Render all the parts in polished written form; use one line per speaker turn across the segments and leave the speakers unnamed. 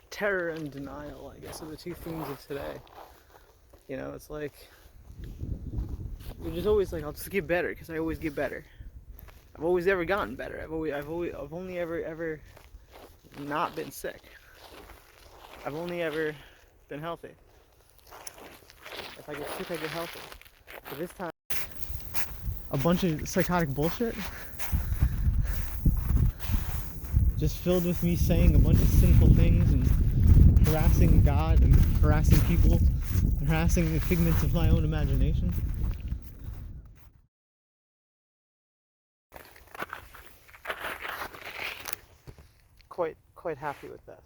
terror and denial, I guess, are the two themes of today. You know, it's like you're just always like, I'll just get better because I always get better. I've always ever gotten better. I've only ever not been sick. I've only ever been healthy. If I get sick, I get healthy. But this time, a bunch of psychotic bullshit, just filled with me saying a bunch of sinful things and harassing God and harassing people, and harassing the figments of my own imagination. Quite happy with this.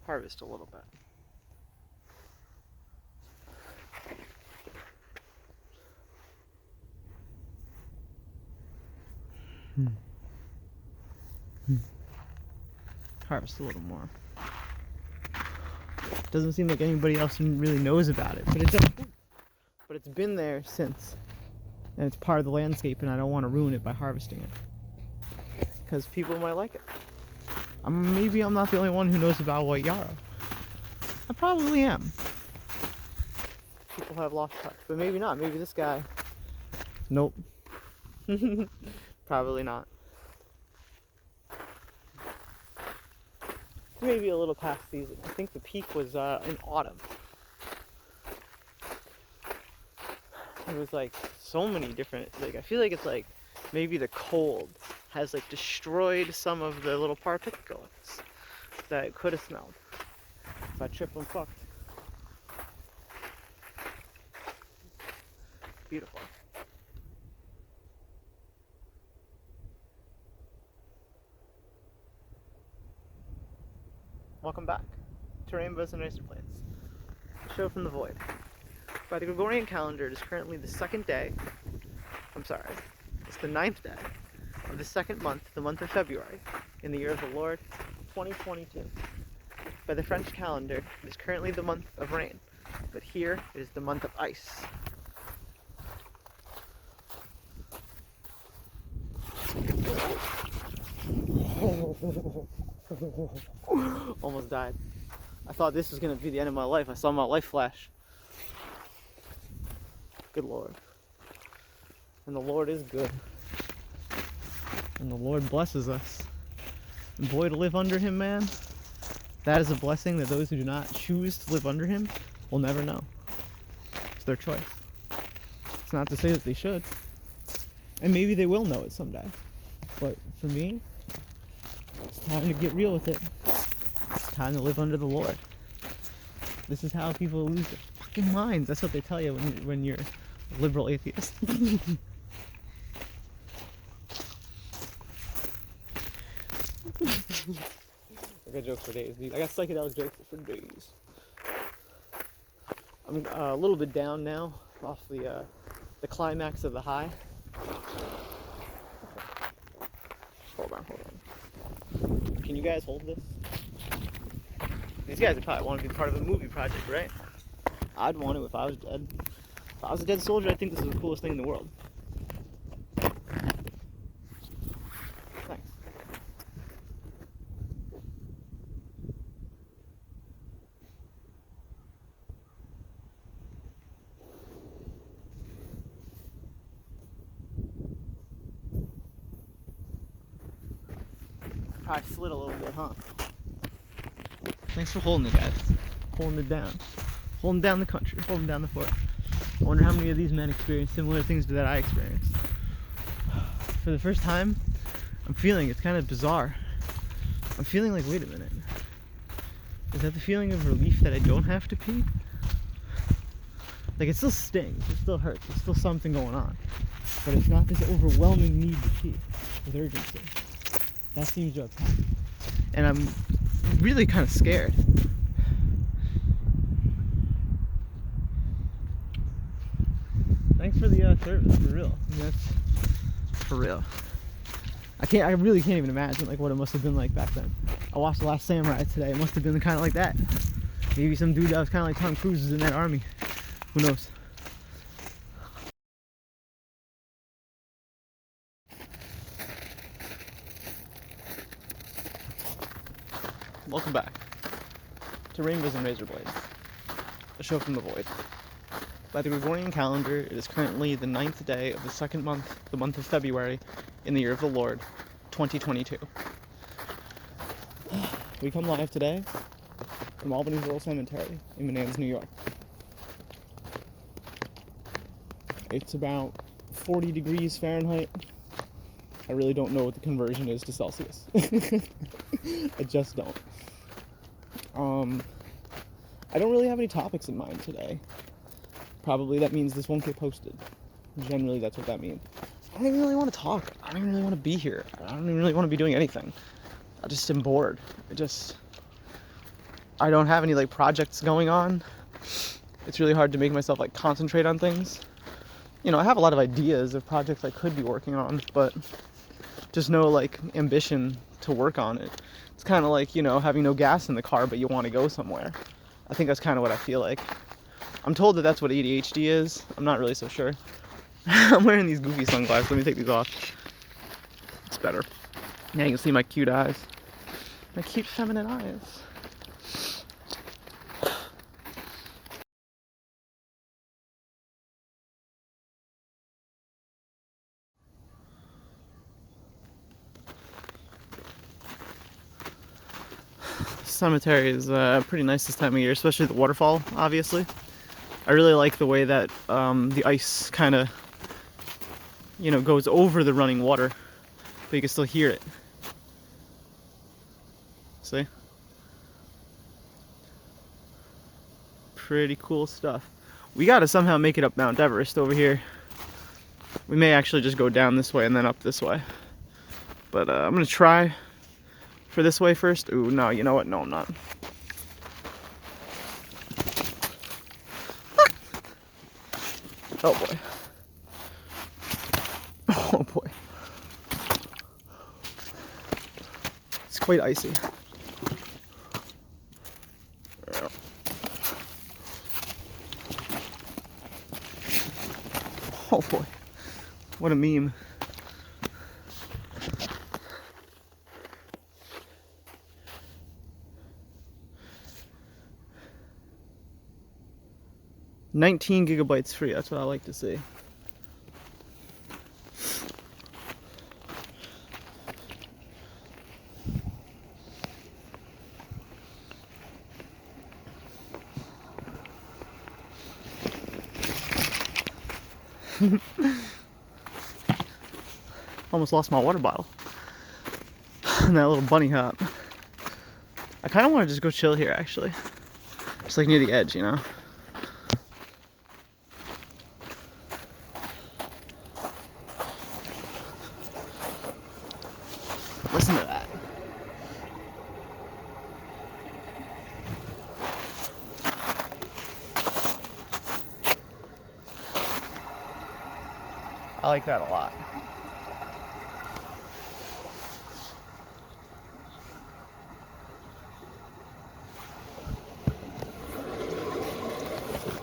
Harvest a little bit. Harvest a little more. Doesn't seem like anybody else really knows about it, but it's been there since, and it's part of the landscape, and I don't want to ruin it by harvesting it because people might like it. Maybe I'm not the only one who knows about white yarrow. I probably am. People have lost touch, but maybe not. Maybe this guy. Nope. Probably not. Maybe a little past season. I think the peak was in autumn. It was like so many different, like I feel like it's like maybe the cold has like destroyed some of the little particles that it could have smelled. If I trip, I'm fucked. Beautiful. Welcome back to Rainbows and Razorblades, a show from the void. By the Gregorian calendar, it is currently the second day, it's the 9th day of the second month, the month of February, in the year of the Lord, 2022. By the French calendar, it is currently the month of rain, but here it is the month of ice. Almost died. I thought this was going to be the end of my life. I saw my life flash. Good Lord. And the Lord is good. And the Lord blesses us. And boy, to live under him, man, that is a blessing that those who do not choose to live under him will never know. It's their choice. It's not to say that they should. And maybe they will know it someday. But for me, it's time to get real with it. It's time to live under the Lord. This is how people lose their fucking minds. That's what they tell you when you're a liberal atheist. I got jokes for days, dude. I got psychedelic jokes for days. I'm a little bit down now off the climax of the high. Hold on. Can you guys hold this? These guys would probably want to be part of a movie project, right? I'd want to if I was dead. If I was a dead soldier, I think this is the coolest thing in the world. Thanks. Probably slid a little bit, huh? Thanks for holding it, guys. Holding it down. Holding down the country. Holding down the fort. I wonder how many of these men experience similar things that I experienced. For the first time, I'm feeling, it's kind of bizarre. I'm feeling like, wait a minute. Is that the feeling of relief that I don't have to pee? Like, it still stings. It still hurts. There's still something going on. But it's not this overwhelming need to pee with urgency. That seems to have happened. And I'm really kind of scared. Thanks for the service, for real. I mean, that's for real. I really can't even imagine like what it must have been like back then. I watched The Last Samurai today. It must have been kind of like that. Maybe some dude that was kind of like Tom Cruise is in that army. Who knows? welcome back to Rainbows and Razorblades, a show from the void. By the Gregorian calendar, it is currently the 9th day of the second month, the month of February, in the year of the Lord, 2022. We come live today from Albany Rural Cemetery in Menands, New York. It's about 40 degrees Fahrenheit. I really don't know what the conversion is to Celsius. I just don't. I don't really have any topics in mind today. Probably that means this won't get posted. Generally, that's what that means. I don't even really want to talk. I don't even really want to be here. I don't even really want to be doing anything. I just am bored. I don't have any projects going on. It's really hard to make myself concentrate on things. I have a lot of ideas of projects I could be working on, but just no ambition to work on it. It's kind of like, having no gas in the car, but you want to go somewhere. I think that's kind of what I feel like. I'm told that that's what ADHD is. I'm not really so sure. I'm wearing these goofy sunglasses. Let me take these off. It's better. Yeah, you can see my cute eyes. My cute feminine eyes. Cemetery is pretty nice this time of year, especially the waterfall, obviously. I really like the way that the ice kind of, goes over the running water, but you can still hear it. See? Pretty cool stuff. We gotta somehow make it up Mount Everest over here. We may actually just go down this way and then up this way. But I'm gonna try for this way first. Ooh, no, you know what? No, I'm not. Oh boy. Oh boy. It's quite icy. Oh boy. What a meme. $19 gigabytes free, that's what I like to see. Almost lost my water bottle. And that little bunny hop. I kind of want to just go chill here, actually. Just near the edge, Listen to that. I like that a lot.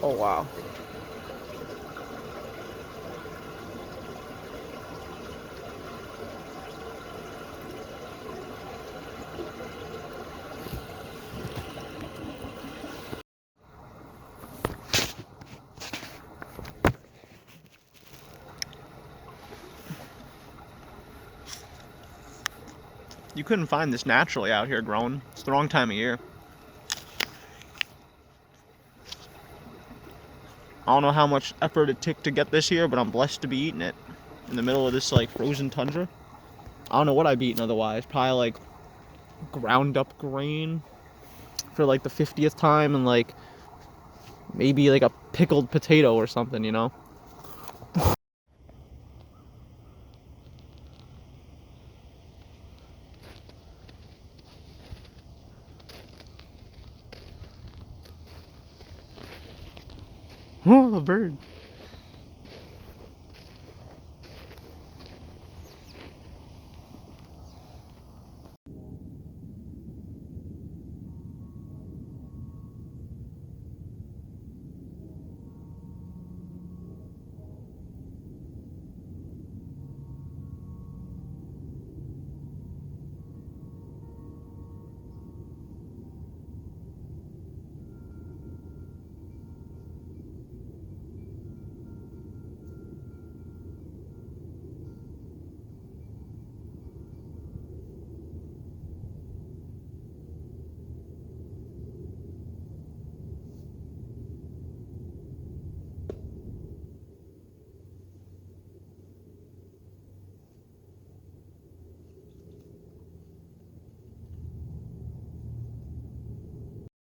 Oh wow. You couldn't find this naturally out here growing. It's the wrong time of year. I don't know how much effort it took to get this here, but I'm blessed to be eating it in the middle of this frozen tundra. I don't know what I'd be eating otherwise. Probably ground up grain for the 50th time, and maybe a pickled potato or something, Oh, the bird.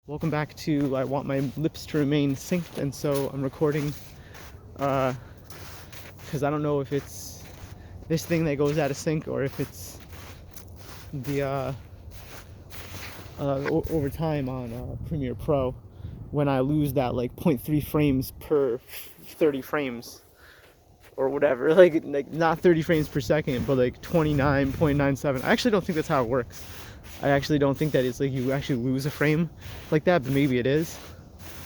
Welcome back to I want my lips to remain synced, and so I'm recording because I don't know if it's this thing that goes out of sync or if it's the over time on Premiere Pro when I lose that like 0.3 frames per 30 frames or whatever, like not 30 frames per second, but like 29.97. I actually don't think that's how it works. I actually don't think that it's like you actually lose a frame like that, but maybe it is.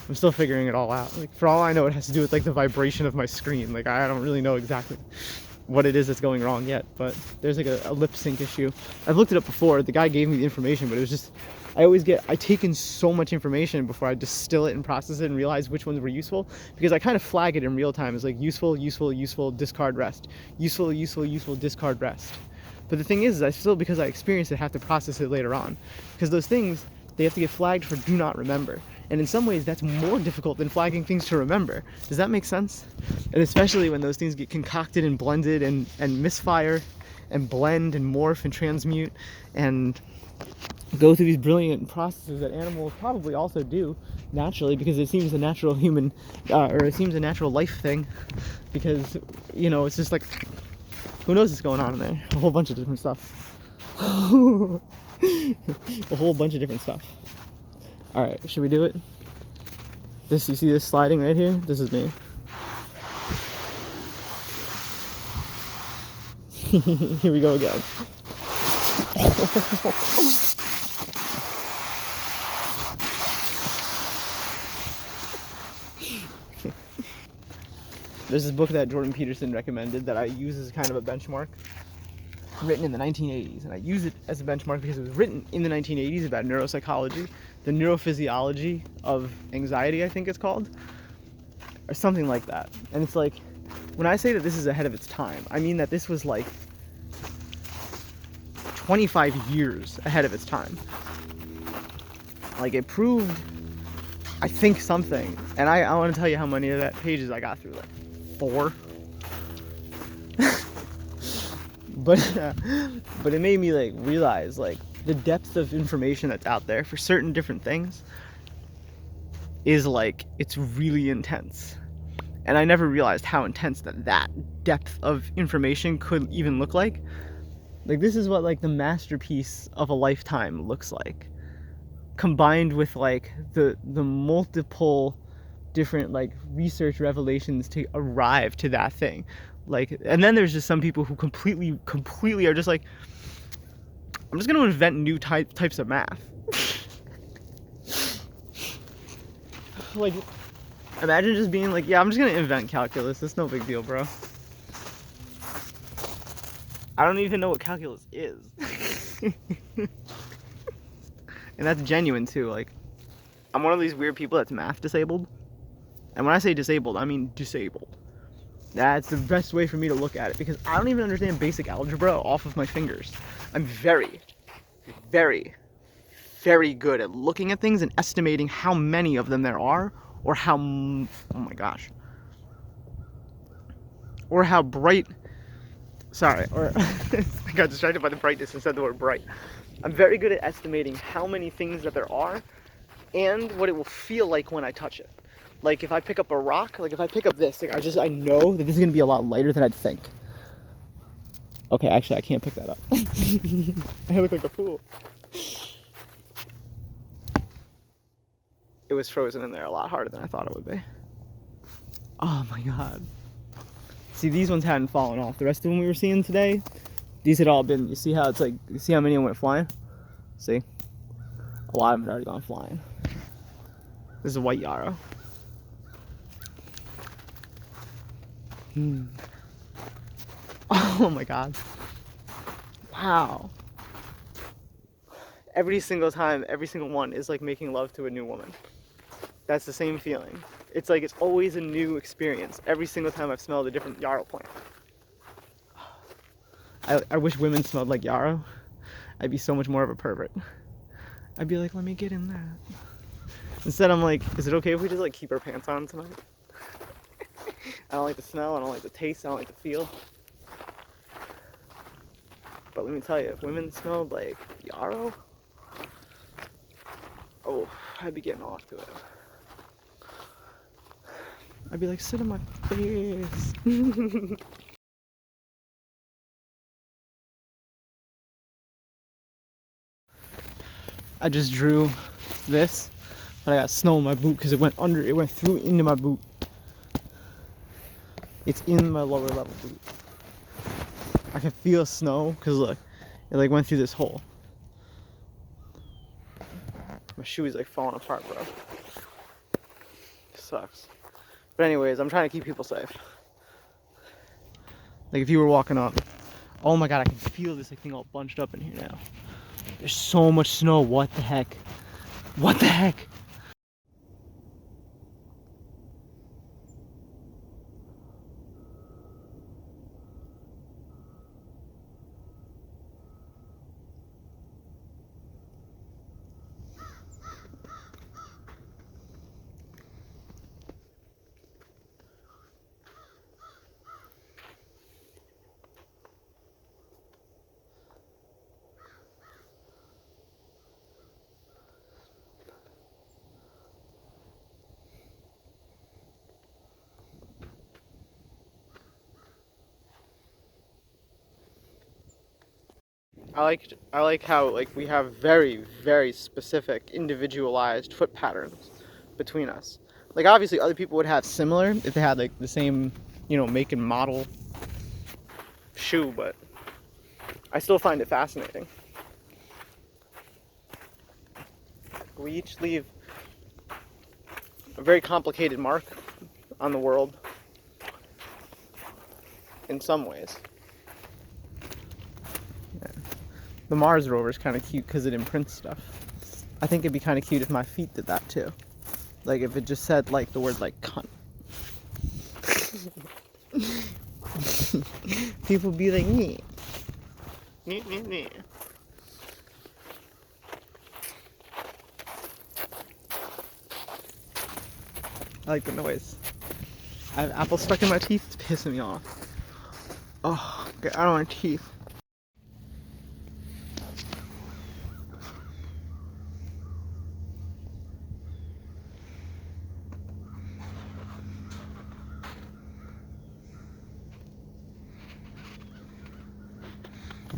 I'm still figuring it all out. Like, for all I know, it has to do with like the vibration of my screen. Like, I don't really know exactly what it is that's going wrong yet, but there's like a lip sync issue. I've looked it up before. The guy gave me the information, but it was just, I take in so much information before I distill it and process it and realize which ones were useful, because I kind of flag it in real time as like useful, useful, useful, discard, rest. Useful, useful, useful, discard, rest. But the thing is I still, because I experienced it, have to process it later on. Because those things, they have to get flagged for do not remember. And in some ways, that's more difficult than flagging things to remember. Does that make sense? And especially when those things get concocted and blended and misfire and blend and morph and transmute and go through these brilliant processes that animals probably also do naturally, because it seems a natural human, or it seems a natural life thing. Because, you know, it's just like, who knows what's going on in there? A whole bunch of different stuff. A whole bunch of different stuff. Alright, should we do it? You see this sliding right here? This is me. Here we go again. There's this book that Jordan Peterson recommended that I use as kind of a benchmark, written in the 1980s, and I use it as a benchmark because it was written in the 1980s about neuropsychology, the neurophysiology of anxiety, I think it's called, or something like that. And it's like, when I say that this is ahead of its time, I mean that this was like 25 years ahead of its time. Like, it proved, I think, something. And I want to tell you how many of that pages I got through, like 4. But it made me like realize like the depth of information that's out there for certain different things is like, it's really intense. And I never realized how intense that depth of information could even look like. Like, this is what like the masterpiece of a lifetime looks like, combined with like the multiple different like research revelations to arrive to that thing. Like, and then there's just some people who completely are just like, I'm just gonna invent new types of math. Like, imagine just being like, yeah, I'm just gonna invent calculus. It's no big deal, bro. I don't even know what calculus is. And that's genuine too. Like, I'm one of these weird people that's math disabled. And when I say disabled, I mean disabled. That's the best way for me to look at it, because I don't even understand basic algebra off of my fingers. I'm very, very, very good at looking at things and estimating how many of them there are, or how, oh my gosh, or how bright, sorry, or I got distracted by the brightness and said the word bright. I'm very good at estimating how many things that there are and what it will feel like when I touch it. Like, if I pick up a rock, like if I pick up this, like I know that this is gonna be a lot lighter than I'd think. Okay, actually I can't pick that up. I look like a fool. It was frozen in there a lot harder than I thought it would be. Oh my god. See, these ones hadn't fallen off. The rest of them we were seeing today, these had all been, you see how it's like, you see how many of them went flying? See? A lot of them had already gone flying. This is a white yarrow. Oh my god. Wow. Every single time, every single one is like making love to a new woman. That's the same feeling. It's like, it's always a new experience. Every single time I've smelled a different yarrow plant. I wish women smelled like yarrow. I'd be so much more of a pervert. I'd be like, let me get in that. Instead, I'm like, is it okay if we just like keep our pants on tonight? I don't like the smell, I don't like the taste, I don't like the feel. But let me tell you, if women smelled like yarrow, Oh, I'd be getting off to it. I'd be like, sit on my face. I just drew this, but I got snow in my boot because it went through into my boot. It's in my lower level boot. I can feel snow because look, it like went through this hole. My shoe is like falling apart, bro. It sucks. But anyways, I'm trying to keep people safe. Like if you were walking up, oh my god, I can feel this like thing all bunched up in here now. There's so much snow. What the heck? What the heck? I like how like we have very, very specific individualized foot patterns between us. Like obviously other people would have similar if they had like the same, you know, make and model shoe, but I still find it fascinating. We each leave a very complicated mark on the world in some ways. The Mars rover is kind of cute because it imprints stuff. I think it'd be kind of cute if my feet did that too. Like if it just said like the word like cunt. People be like, nee. Nee, nee, nee. I like the noise. I have apples stuck in my teeth. It's pissing me off. Oh, I don't want teeth.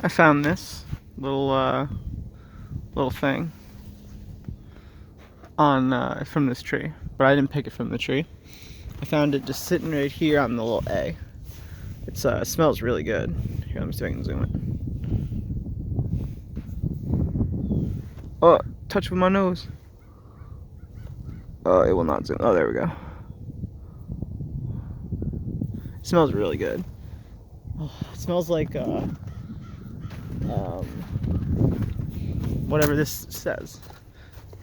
I found this little thing on from this tree, but I didn't pick it from the tree. I found it just sitting right here on the little A. It's it smells really good. Here, let me see if I can zoom it. Oh, touch with my nose. Oh, it will not zoom. Oh, there we go. It smells really good. Oh, it smells like whatever this says.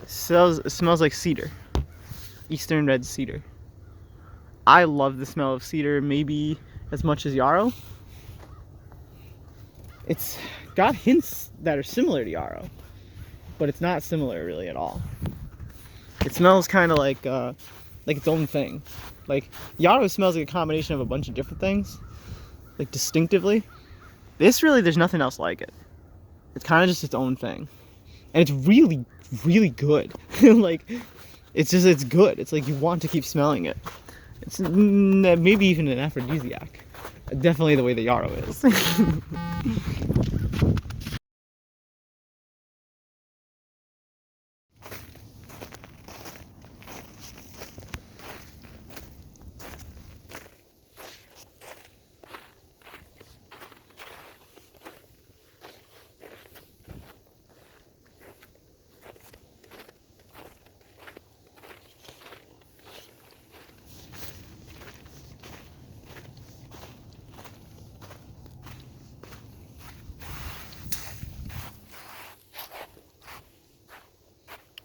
It smells like cedar. Eastern red cedar. I love the smell of cedar, maybe as much as yarrow. It's got hints that are similar to yarrow, but it's not similar really at all. It smells kind of like its own thing. Like yarrow smells like a combination of a bunch of different things, like distinctively. This really, there's nothing else like it. It's kind of just its own thing, and it's really, really good. Like it's good. It's like you want to keep smelling it. It's maybe even an aphrodisiac. Definitely the way the yarrow is.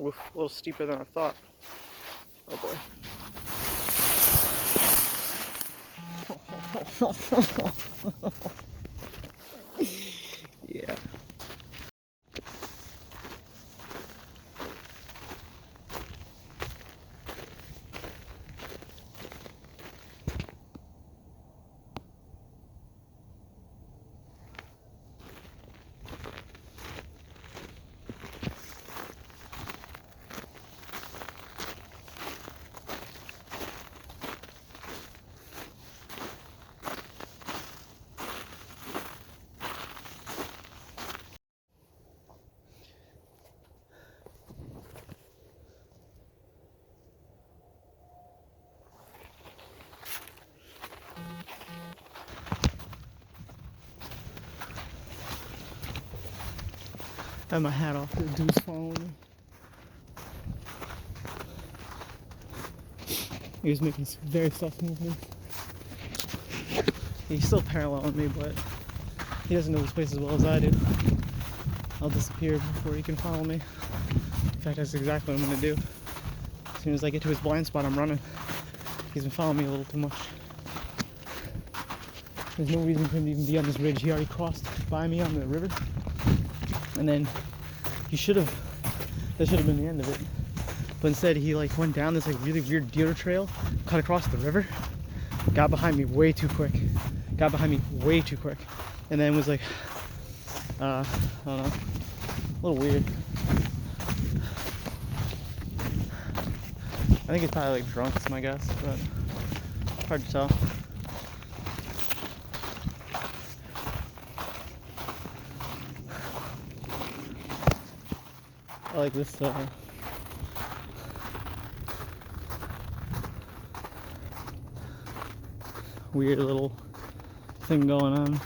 Oof, a little steeper than I thought. Oh boy. Yeah. I have my hat off. The dude's following me. He was making some very soft movements. He's still paralleling me, but he doesn't know this place as well as I do. I'll disappear before he can follow me. In fact, that's exactly what I'm gonna do. As soon as I get to his blind spot, I'm running. He's been following me a little too much. There's no reason for him to even be on this ridge. He already crossed by me on the river. And then that should have been the end of it. But instead he like went down this like really weird deer trail, cut across the river, got behind me way too quick. And then was like, I don't know, a little weird. I think he's probably like drunk, is my guess, but hard to tell. I like this weird little thing going on.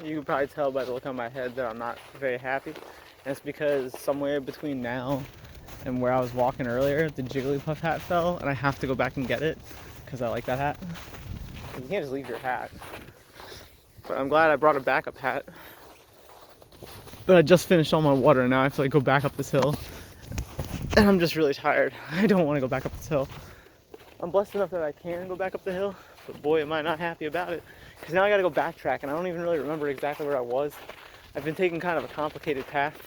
You can probably tell by the look on my head that I'm not very happy. And it's because somewhere between now and where I was walking earlier, the Jigglypuff hat fell, and I have to go back and get it because I like that hat. You can't just leave your hat. But I'm glad I brought a backup hat. But I just finished all my water, and now I have to like go back up this hill. And I'm just really tired. I don't want to go back up this hill. I'm blessed enough that I can go back up the hill, but boy, am I not happy about it. Because now I gotta go backtrack, and I don't even really remember exactly where I was. I've been taking kind of a complicated path.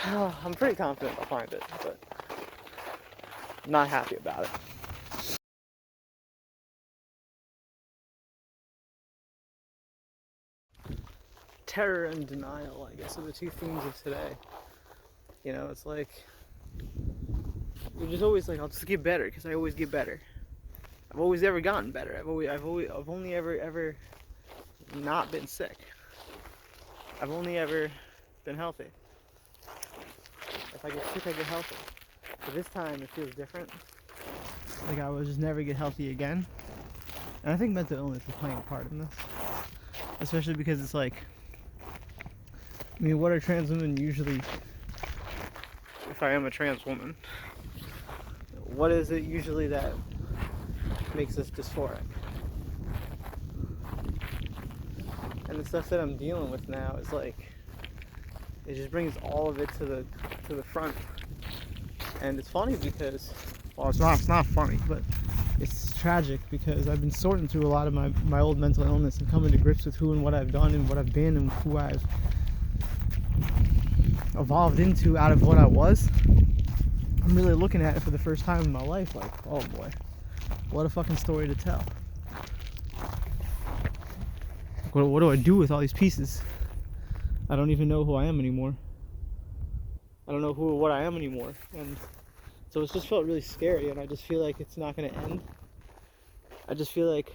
I'm pretty confident I'll find it, but I'm not happy about it. Terror and denial, I guess, are the two themes of today. You know, it's like, you're just always like, I'll just get better, because I always get better. I've always ever gotten better. I've only ever not been sick. I've only ever been healthy. If I get sick, I get healthy. But this time, it feels different. Like I will just never get healthy again. And I think mental illness is playing a part in this. Especially because it's like, I mean, what are trans women usually, if I am a trans woman, what is it usually that makes us dysphoric? And the stuff that I'm dealing with now is like, it just brings all of it to the front. And it's funny because, well, it's not funny, but it's tragic because I've been sorting through a lot of my old mental illness and coming to grips with who and what I've done and what I've been and who I've evolved into out of what I was. I'm really looking at it for the first time in my life like, oh boy, what a fucking story to tell. What do I do with all these pieces? I don't even know who I am anymore. I don't know who or what I am anymore. And so it's just felt really scary, and I just feel like it's not going to end. I just feel like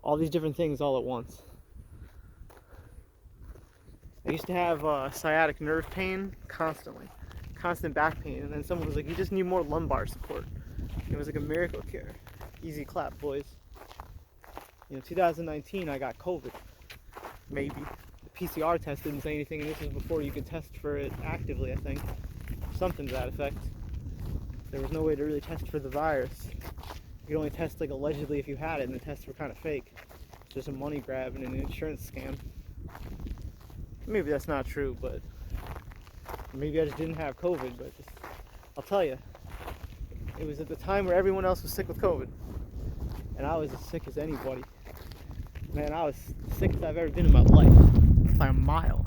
all these different things all at once. I used to have sciatic nerve pain constantly. Constant back pain, and then someone was like, you just need more lumbar support. It was like a miracle cure. Easy clap, boys. You know, 2019 I got COVID. Maybe. The PCR test didn't say anything, and this was before you could test for it actively, I think. Something to that effect. There was no way to really test for the virus. You could only test like allegedly if you had it, and the tests were kind of fake. It's just a money grab and an insurance scam. Maybe that's not true, but maybe I just didn't have COVID, but just, I'll tell you, it was at the time where everyone else was sick with COVID, and I was as sick as anybody. Man, I was the sickest I've ever been in my life, by a mile.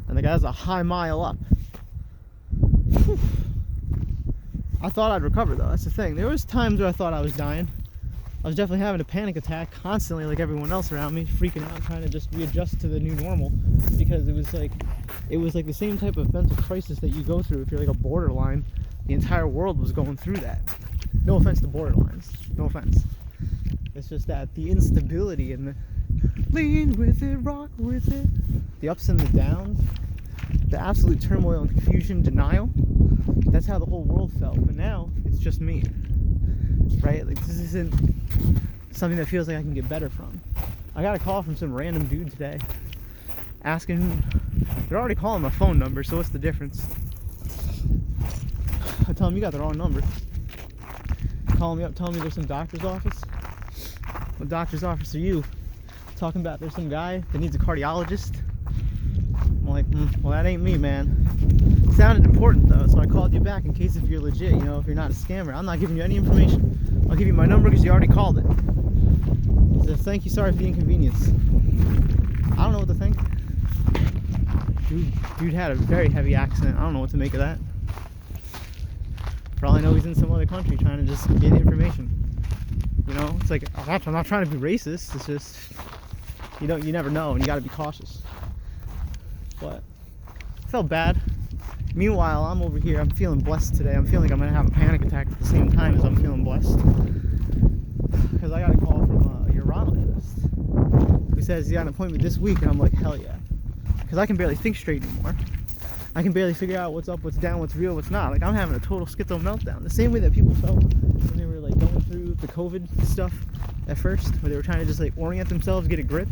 And the guy's a high mile up. Whew. I thought I'd recover though, that's the thing. There was times where I thought I was dying. I was definitely having a panic attack constantly, like everyone else around me, freaking out, trying to just readjust to the new normal, because it was like the same type of mental crisis that you go through if you're like a borderline. The entire world was going through that. No offense to borderlines, no offense. It's just that the instability and the lean with it, rock with it, the ups and the downs, the absolute turmoil and confusion, denial, that's how the whole world felt. But now it's just me, right? Like, this isn't something that feels like I can get better from. I got a call from some random dude today asking, they're already calling my phone number, so what's the difference? I tell them, you got the wrong number. Calling me up, telling me there's some doctor's office. What doctor's office are you? Talking about there's some guy that needs a cardiologist. I'm like, well, that ain't me, man. It sounded important though, so I called you back in case if you're legit, you know, if you're not a scammer. I'm not giving you any information. I'll give you my number because you already called it. He says, thank you, sorry for the inconvenience. I don't know what to think. Dude had a very heavy accent. I don't know what to make of that. For all I know, he's in some other country trying to just get information. You know, it's like, I'm not trying to be racist. It's just, you never know, and you gotta be cautious. But I felt bad. Meanwhile, I'm over here, I'm feeling blessed today. I'm feeling like I'm gonna have a panic attack at the same time as I'm feeling blessed. Because I got a call from a urologist who says he got an appointment this week, and I'm like, hell yeah. Because I can barely think straight anymore. I can barely figure out what's up, what's down, what's real, what's not. Like, I'm having a total schizo meltdown. The same way that people felt when they were like going through the COVID stuff at first, where they were trying to just like orient themselves, get a grip.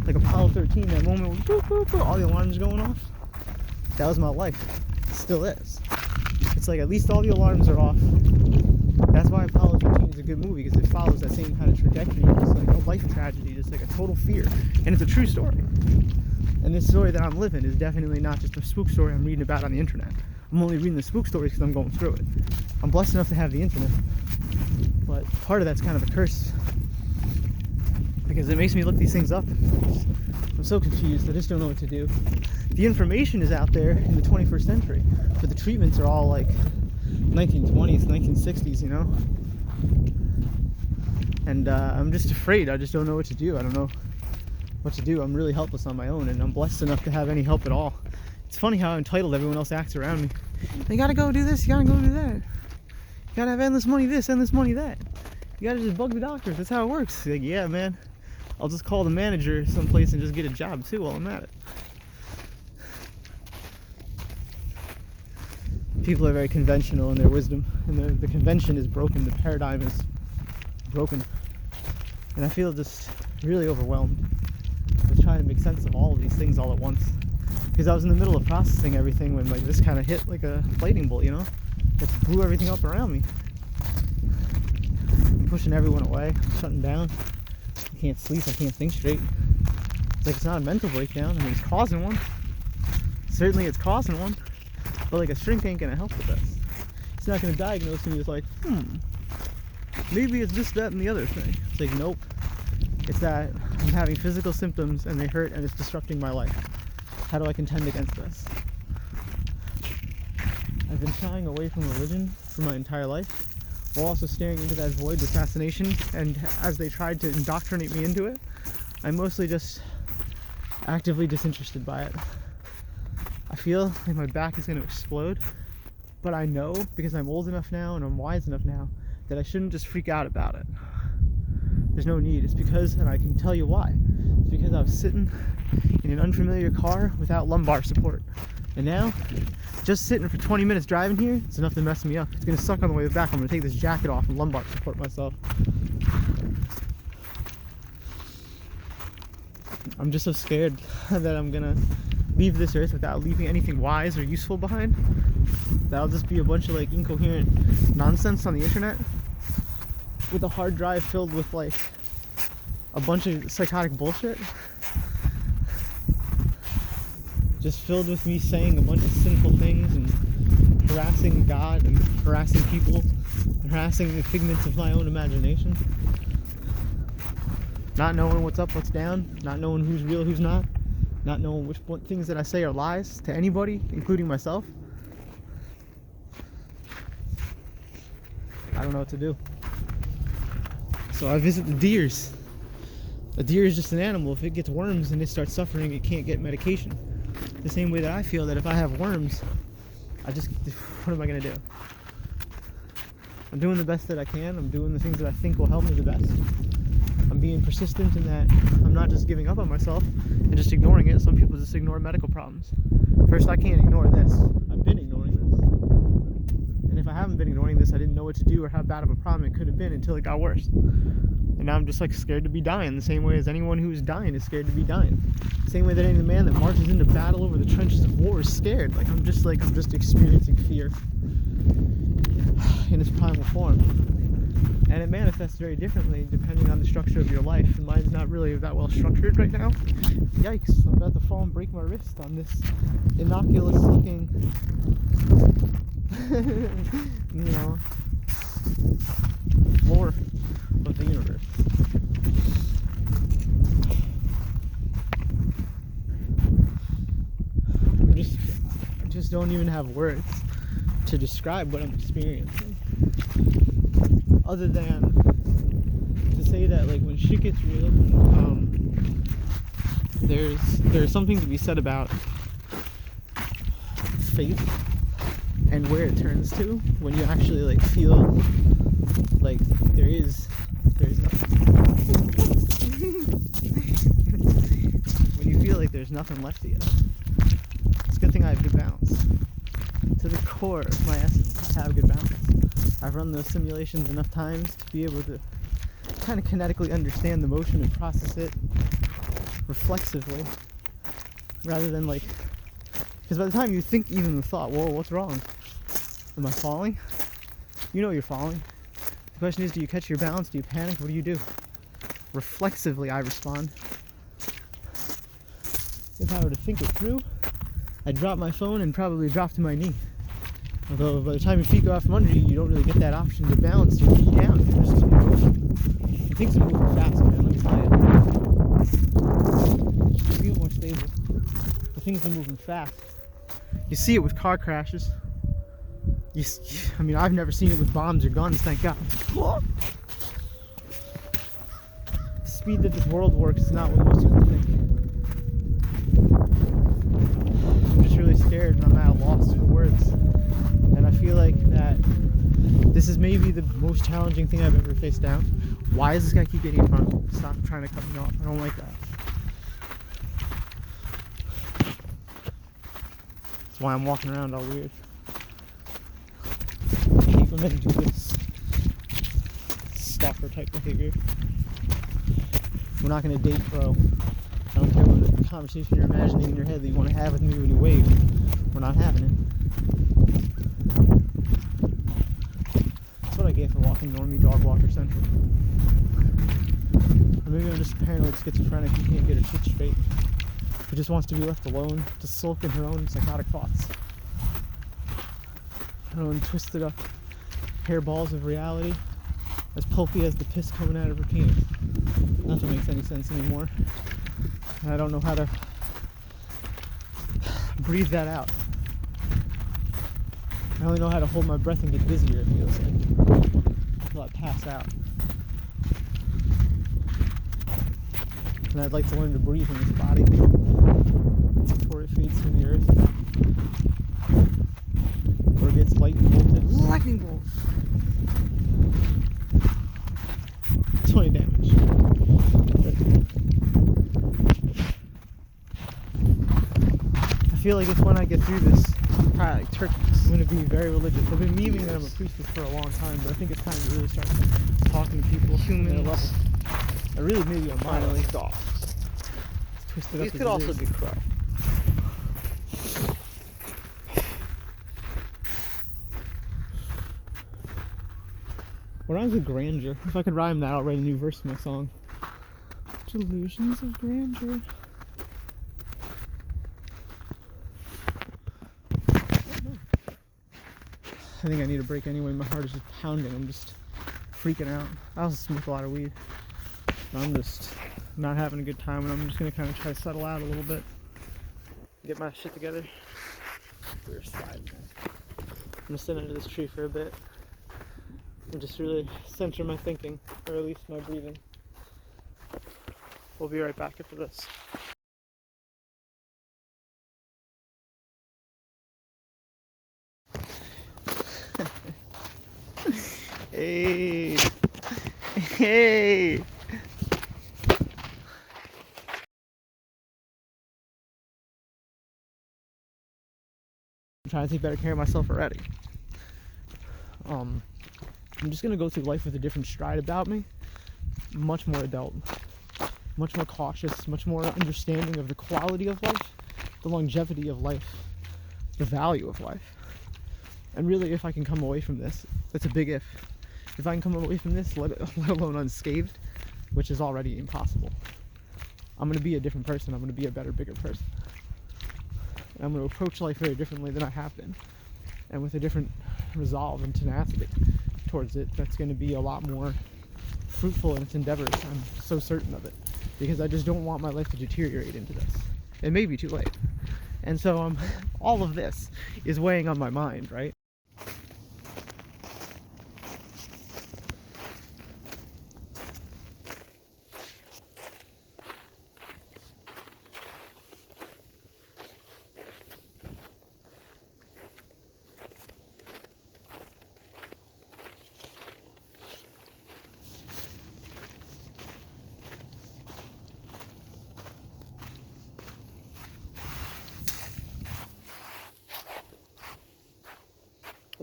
Like Apollo 13, that moment where boop, boop, boop, all the alarms going off. That was my life. It still is. It's like at least all the alarms are off. That's why Apollo 13 is a good movie, because it follows that same kind of trajectory. It's like a life tragedy, just like a total fear. And it's a true story. And this story that I'm living is definitely not just a spook story I'm reading about on the internet. I'm only reading the spook stories because I'm going through it. I'm blessed enough to have the internet. But part of that's kind of a curse, because it makes me look these things up. I'm so confused. I just don't know what to do. The information is out there in the 21st century, but the treatments are all like 1920s, 1960s, you know? And I'm just afraid. I just don't know what to do. I don't know what to do. I'm really helpless on my own, and I'm blessed enough to have any help at all. It's funny how entitled everyone else acts around me. You gotta go do this, you gotta go do that. You gotta have endless money this, endless money that. You gotta just bug the doctors, that's how it works. Like, yeah, man, I'll just call the manager someplace and just get a job too while I'm at it. People are very conventional in their wisdom, and the convention is broken, the paradigm is broken. And I feel just really overwhelmed with trying to make sense of all of these things all at once. Because I was in the middle of processing everything when like this kind of hit like a lightning bolt, you know? It blew everything up around me. I'm pushing everyone away, I'm shutting down. I can't sleep, I can't think straight. It's like, it's not a mental breakdown. I mean, it's causing one. Certainly it's causing one. But like, a shrink ain't gonna help with this. It's not gonna diagnose me with like, maybe it's this, that, and the other thing. It's like, nope. It's that I'm having physical symptoms and they hurt and it's disrupting my life. How do I contend against this? I've been shying away from religion for my entire life, while also staring into that void with fascination, and as they tried to indoctrinate me into it, I'm mostly just actively disinterested by it. I feel like my back is going to explode, but I know, because I'm old enough now and I'm wise enough now, that I shouldn't just freak out about it. There's no need. It's because, and I can tell you why, it's because I was sitting in an unfamiliar car without lumbar support. And now, just sitting for 20 minutes driving here, it's enough to mess me up. It's going to suck on the way back. I'm going to take this jacket off and lumbar support myself. I'm just so scared that I'm going to leave this earth without leaving anything wise or useful behind. That'll just be a bunch of like incoherent nonsense on the internet, with a hard drive filled with like a bunch of psychotic bullshit. Just filled with me saying a bunch of sinful things and harassing God and harassing people and harassing the figments of my own imagination. Not knowing what's up, what's down, not knowing who's real, who's not knowing which things that I say are lies to anybody, including myself. I don't know what to do. So I visit the deers. A deer is just an animal. If it gets worms and it starts suffering, it can't get medication. The same way that I feel that if I have worms, what am I gonna do? I'm doing the best that I can. I'm doing the things that I think will help me the best. I'm being persistent in that I'm not just giving up on myself and just ignoring it. Some people just ignore medical problems. First, I can't ignore this. I've been ignoring this. And if I haven't been ignoring this, I didn't know what to do or how bad of a problem it could have been until it got worse. And now I'm just like scared to be dying, the same way as anyone who's dying is scared to be dying. Same way that any man that marches into battle over the trenches of war is scared. I'm just experiencing fear in its primal form. And it manifests very differently depending on the structure of your life. And mine's not really that well structured right now. Yikes, I'm about to fall and break my wrist on this innocuous looking, floor of the universe. I just don't even have words to describe what I'm experiencing. Other than to say that, like, when shit gets real, there's something to be said about faith and where it turns to when you actually like feel like there's nothing. When you feel like there's nothing left of you. It's a good thing I have good balance. To the core of my essence, I have good balance. I've run those simulations enough times to be able to kind of kinetically understand the motion and process it reflexively, rather than like, because by the time you think even the thought, whoa, what's wrong? Am I falling? You know you're falling. The question is, do you catch your balance? Do you panic? What do you do? Reflexively, I respond. If I were to think it through, I'd drop my phone and probably drop to my knee. Although by the time your feet go out from under you, you don't really get that option to balance your feet down. And things are moving fast, man, let me tell you. You feel more stable. But things are moving fast. You see it with car crashes. I've never seen it with bombs or guns, thank God. The speed that this world works is not what most people think. I'm just really scared and I'm at a loss for words. And I feel like that this is maybe the most challenging thing I've ever faced down. Why does this guy keep getting in front of me? Stop trying to cut me off. I don't like that. That's why I'm walking around all weird. I hate when men do this stalker type behavior. We're not going to date, bro. I don't care what the conversation you're imagining in your head that you want to have with me when you wave. We're not having it. That's what I get for walking normie dog walker central. Or maybe I'm just paranoid schizophrenic who can't get her shit straight. Who just wants to be left alone to sulk in her own psychotic thoughts. Her own twisted up hairballs of reality, as pulpy as the piss coming out of her penis. Nothing makes any sense anymore. And I don't know how to breathe that out. I only know how to hold my breath and get dizzier, it feels like, until I pass out. And I'd like to learn to breathe in this body before it fades from the earth. Or it gets light and voltage. Lightning bolt! 20 damage. I feel like if when I get through this, probably like turkeys, I'm going to be very religious. I've been memeing that I'm a priestess for a long time, but I think it's time to really start talking to people human at a level. I really maybe I'm finally dogs. Twisted up. These could also be crow. What rhymes with grandeur? If I could rhyme that, I'll write a new verse to my song. Delusions of grandeur. I think I need a break anyway. My heart is just pounding. I'm just freaking out. I also smoke a lot of weed. I'm just not having a good time, and I'm just gonna kind of try to settle out a little bit, get my shit together. We're sliding. I'm gonna sit under this tree for a bit and just really center my thinking. or at least my breathing. We'll be right back after this. Hey! Hey! I'm trying to take better care of myself already. I'm just gonna go through life with a different stride about me. Much more adult, much more cautious, much more understanding of the quality of life, the longevity of life, the value of life. And really, if I can come away from this, that's a big if. If I can come away from this, let alone unscathed, which is already impossible, I'm gonna be a different person. I'm gonna be a better, bigger person. And I'm gonna approach life very differently than I have been, and with a different resolve and tenacity towards it. That's gonna be a lot more fruitful in its endeavors. I'm so certain of it, because I just don't want my life to deteriorate into this. It may be too late. And so all of this is weighing on my mind, right?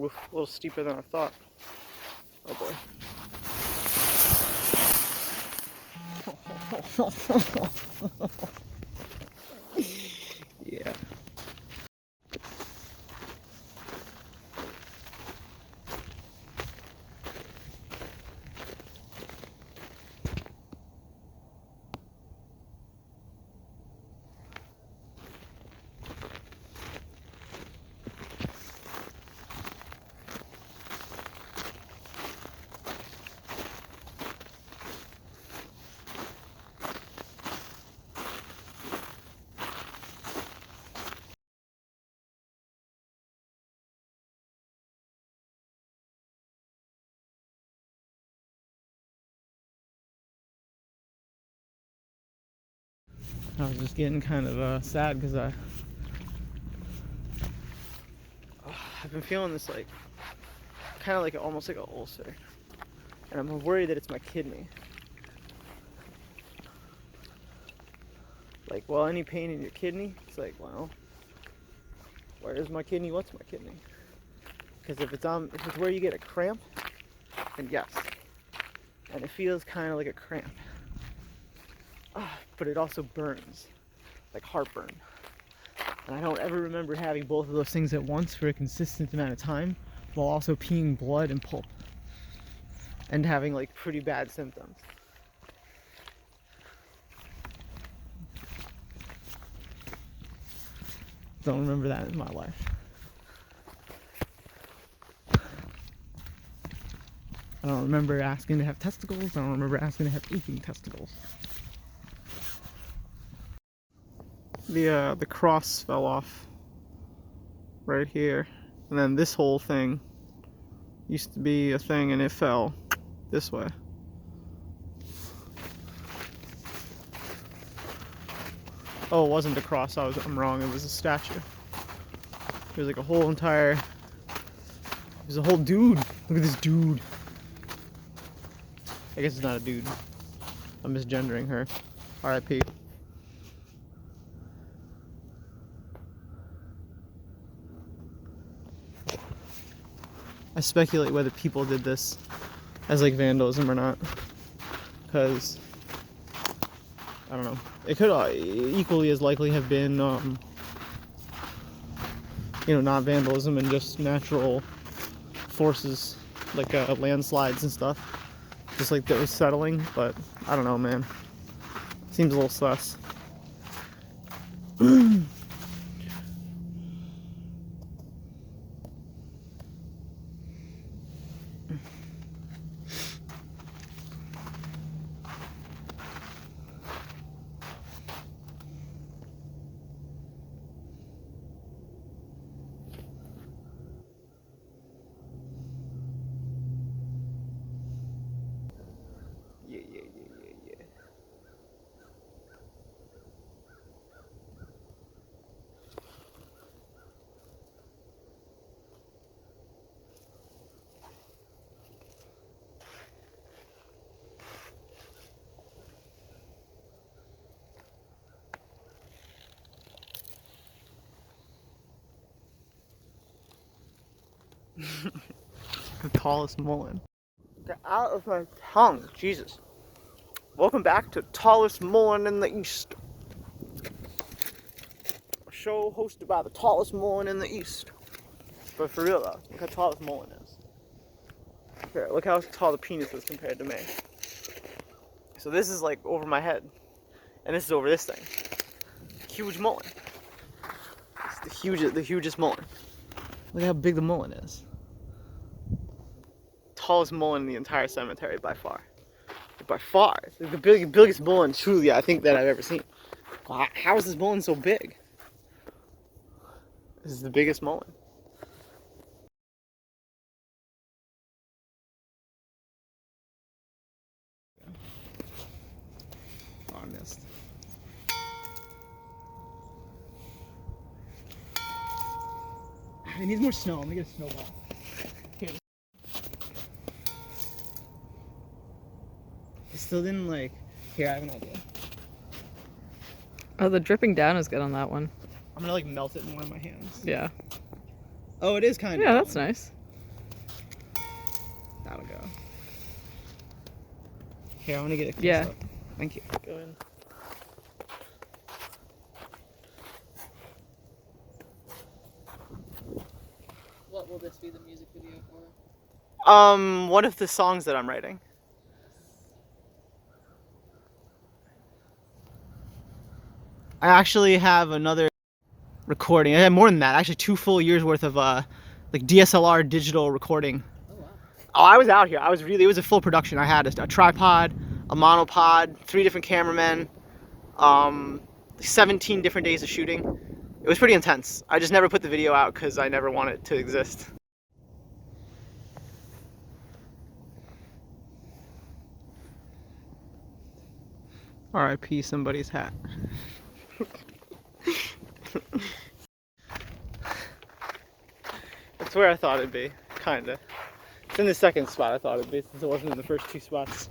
Oof, a little steeper than I thought. Oh boy. Yeah. I was just getting kind of sad because I've been feeling this like kind of like almost like an ulcer, and I'm worried that it's my kidney. Like, well, any pain in your kidney? It's like, well, where's my kidney? What's my kidney? Because if it's where you get a cramp, then yes, and it feels kind of like a cramp, but it also burns, like heartburn. And I don't ever remember having both of those things at once for a consistent amount of time, while also peeing blood and pulp, and having like pretty bad symptoms. Don't remember that in my life. I don't remember asking to have testicles. I don't remember asking to have aching testicles. The cross fell off right here, and then this whole thing used to be a thing, and it fell this way. Oh, it wasn't a cross. I'm wrong. It was a statue. There's like a whole entire. There's a whole dude. Look at this dude. I guess it's not a dude. I'm misgendering her. R.I.P. I speculate whether people did this as like vandalism or not, because I don't know. It could equally as likely have been, not vandalism and just natural forces like landslides and stuff, just like that was settling. But I don't know, man. Seems a little sus. The tallest mullen. Get out of my tongue, Jesus. Welcome back to Tallest Mullen in the East. A show hosted by the tallest mullen in the East. But for real though, look how tall this mullen is. Here, look how tall the penis is compared to me. So this is like over my head. And this is over this thing. Huge mullen. It's the hugest mullen. Look how big the mullen is. Tallest mullen in the entire cemetery by far. By far. It's like the biggest mullen truly I think that I've ever seen. Wow, how is this mullen so big? This is the biggest mullen. Oh, I missed. It needs more snow. I'm gonna get a snowball. Here. It still didn't like. Here, I have an idea.
Oh, the dripping down is good on that one.
I'm gonna like melt it in one of my hands.
Yeah.
Oh, it is kind of.
Yeah, that's nice.
That'll go. Here, I'm gonna get it.
Yeah.
Up. Thank you. Go in.
What will this be the music video for?
One of the songs that I'm writing. I actually have another recording. I have more than that. Actually, 2 full years worth of like DSLR digital recording.
Oh wow.
Oh, I was out here. It was a full production. I had a tripod, a monopod, 3 different cameramen, 17 different days of shooting. It was pretty intense. I just never put the video out because I never want it to exist. R.I.P. somebody's hat. That's where I thought it'd be, kinda. It's in the second spot I thought it'd be, since it wasn't in the first 2 spots.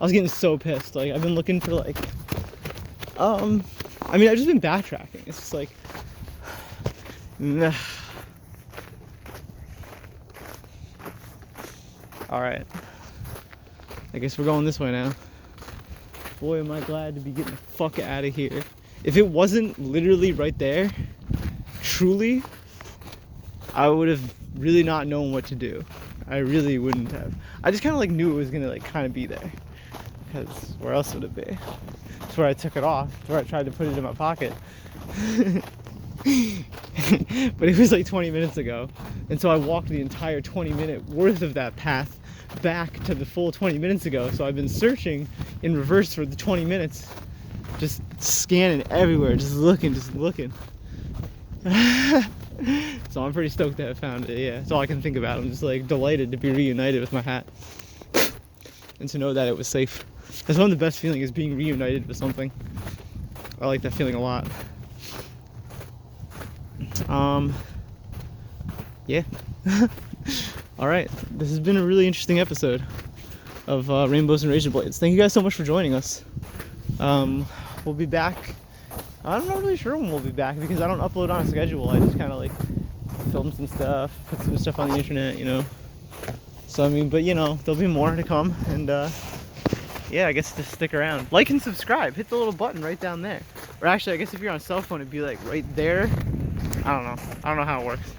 I was getting so pissed. Like, I've been looking for like, I mean, I've just been backtracking. It's just like, nah. All right. I guess we're going this way now. Boy, am I glad to be getting the fuck out of here. If it wasn't literally right there, truly, I would have really not known what to do. I really wouldn't have. I just kind of like knew it was gonna like kind of be there, because where else would it be? That's where I took it off. That's where I tried to put it in my pocket. But it was like 20 minutes ago, and so I walked the entire 20-minute worth of that path back to the full 20 minutes ago. So I've been searching in reverse for the 20 minutes, just scanning everywhere, just looking. So I'm pretty stoked to have found it. Yeah, that's all I can think about. I'm just like delighted to be reunited with my hat and to know that it was safe. That's one of the best feelings, is being reunited with something. I like that feeling a lot. Yeah. All right, this has been a really interesting episode of Rainbows and Razorblades. Thank you guys so much for joining us. We'll be back. I'm not really sure when we'll be back, because I don't upload on a schedule. I just kind of like film some stuff, put some stuff on the internet, you know. So I mean, but you know, there'll be more to come, and yeah, I guess just stick around. Like and subscribe. Hit the little button right down there. Or actually, I guess if you're on a cell phone, it'd be like right there. I don't know how it works.